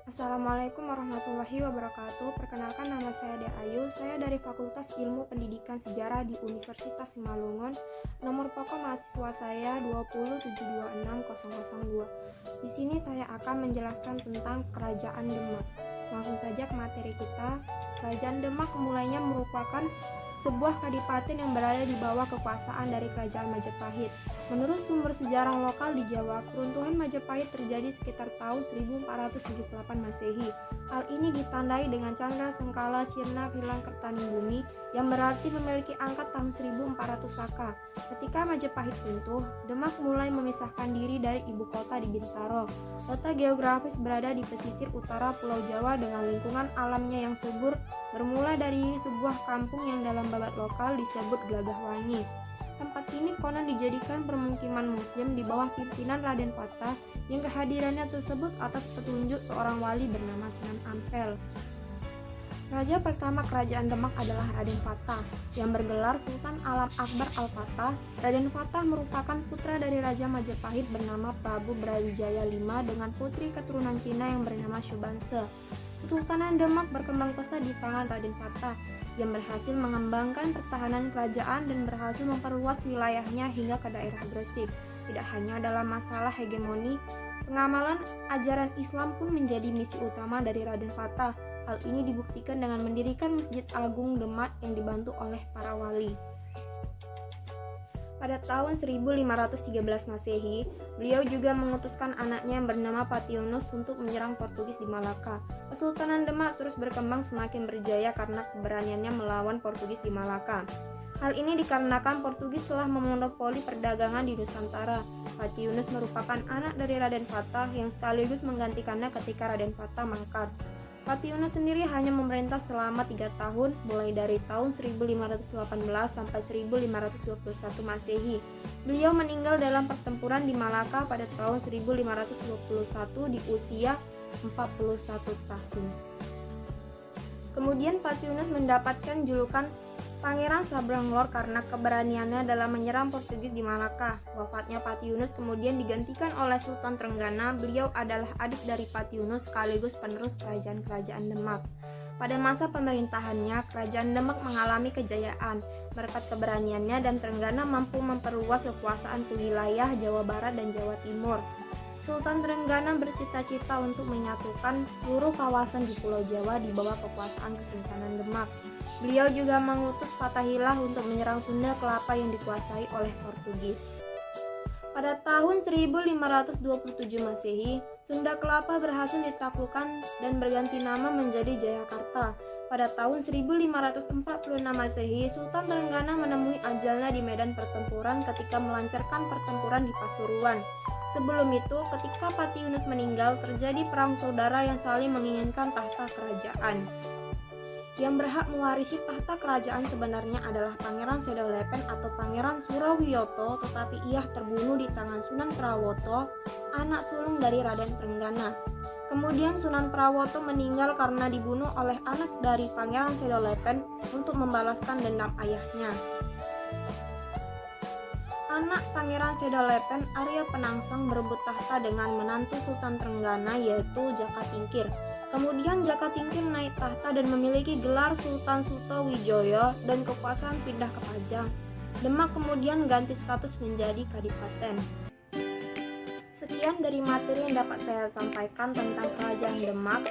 Assalamualaikum warahmatullahi wabarakatuh. Perkenalkan, nama saya Dea Ayu. Saya dari Fakultas Ilmu Pendidikan Sejarah di Universitas Simalungun. Nomor pokok mahasiswa saya 207260002. Di sini saya akan menjelaskan tentang Kerajaan Demak. Langsung saja ke materi kita. Kerajaan Demak mulainya merupakan sebuah kadipaten yang berada di bawah kekuasaan dari Kerajaan Majapahit. Menurut sumber sejarah lokal di Jawa, keruntuhan Majapahit terjadi sekitar tahun 1478 Masehi. Hal ini ditandai dengan candra sengkala sirna hilang kertaning bumi yang berarti memiliki angka tahun 1400 Saka. Ketika Majapahit runtuh, Demak mulai memisahkan diri dari ibu kota di Bintaro. Letak geografis berada di pesisir utara Pulau Jawa dengan lingkungan alamnya yang subur, bermula dari sebuah kampung yang dalam babat lokal disebut Gelagahwangi. Tempat ini konon dijadikan permukiman muslim di bawah pimpinan Raden Fatah yang kehadirannya tersebut atas petunjuk seorang wali bernama Sunan Ampel. Raja pertama Kerajaan Demak adalah Raden Fatah yang bergelar Sultan Alam Akbar Al-Fatah. Raden Fatah merupakan putra dari Raja Majapahit bernama Prabu Brawijaya V dengan putri keturunan Cina yang bernama Syubanse. Kesultanan Demak berkembang pesat di tangan Raden Fatah yang berhasil mengembangkan pertahanan kerajaan dan berhasil memperluas wilayahnya hingga ke daerah Gresik. Tidak hanya dalam masalah hegemoni, pengamalan ajaran Islam pun menjadi misi utama dari Raden Fatah. Hal ini dibuktikan dengan mendirikan Masjid Agung Demak yang dibantu oleh para wali. Pada tahun 1513 Masehi, beliau juga mengutuskan anaknya yang bernama Pationus untuk menyerang Portugis di Malaka. Kesultanan Demak terus berkembang semakin berjaya karena keberaniannya melawan Portugis di Malaka. Hal ini dikarenakan Portugis telah memonopoli perdagangan di Nusantara. Pationus merupakan anak dari Raden Fatah yang sekaligus menggantikannya ketika Raden Fatah mangkat. Pationus sendiri hanya memerintah selama 3 tahun, mulai dari tahun 1518 sampai 1521 Masehi. Beliau meninggal dalam pertempuran di Malaka pada tahun 1521 di usia 41 tahun. Kemudian Pationus mendapatkan julukan Pangeran Sabrang Lor karena keberaniannya dalam menyerang Portugis di Malaka. Wafatnya Pationus kemudian digantikan oleh Sultan Trenggana. Beliau adalah adik dari Pationus sekaligus penerus kerajaan-kerajaan Demak. Pada masa pemerintahannya, Kerajaan Demak mengalami kejayaan. Berkat keberaniannya dan Trenggana mampu memperluas kekuasaan ke wilayah Jawa Barat dan Jawa Timur. Sultan Trenggana bercita-cita untuk menyatukan seluruh kawasan di Pulau Jawa di bawah kekuasaan Kesultanan Demak. Beliau juga mengutus Fathaillah untuk menyerang Sunda Kelapa yang dikuasai oleh Portugis. Pada tahun 1527 Masehi, Sunda Kelapa berhasil ditaklukkan dan berganti nama menjadi Jayakarta. Pada tahun 1546 Masehi, Sultan Trenggana menemui ajalnya di medan pertempuran ketika melancarkan pertempuran di Pasuruan. Sebelum itu, ketika Pationus meninggal, terjadi perang saudara yang saling menginginkan tahta kerajaan. Yang berhak mewarisi tahta kerajaan sebenarnya adalah Pangeran Sedolepen atau Pangeran Surawiyoto, tetapi ia terbunuh di tangan Sunan Prawoto, anak sulung dari Raden Trenggana. Kemudian Sunan Prawoto meninggal karena dibunuh oleh anak dari Pangeran Sedolepen untuk membalaskan dendam ayahnya. Anak Pangeran Sedolepen, Arya Penangsang, berebut tahta dengan menantu Sultan Trenggana yaitu Jaka Tingkir. Kemudian Jaka Tingkir naik tahta dan memiliki gelar Sultan Sutowijoyo dan kekuasaan pindah ke Pajang. Demak kemudian ganti status menjadi kadipaten. Sekian dari materi yang dapat saya sampaikan tentang Kerajaan Demak.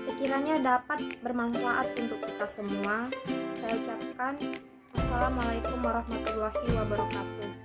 Sekiranya dapat bermanfaat untuk kita semua, saya ucapkan Assalamualaikum warahmatullahi wabarakatuh.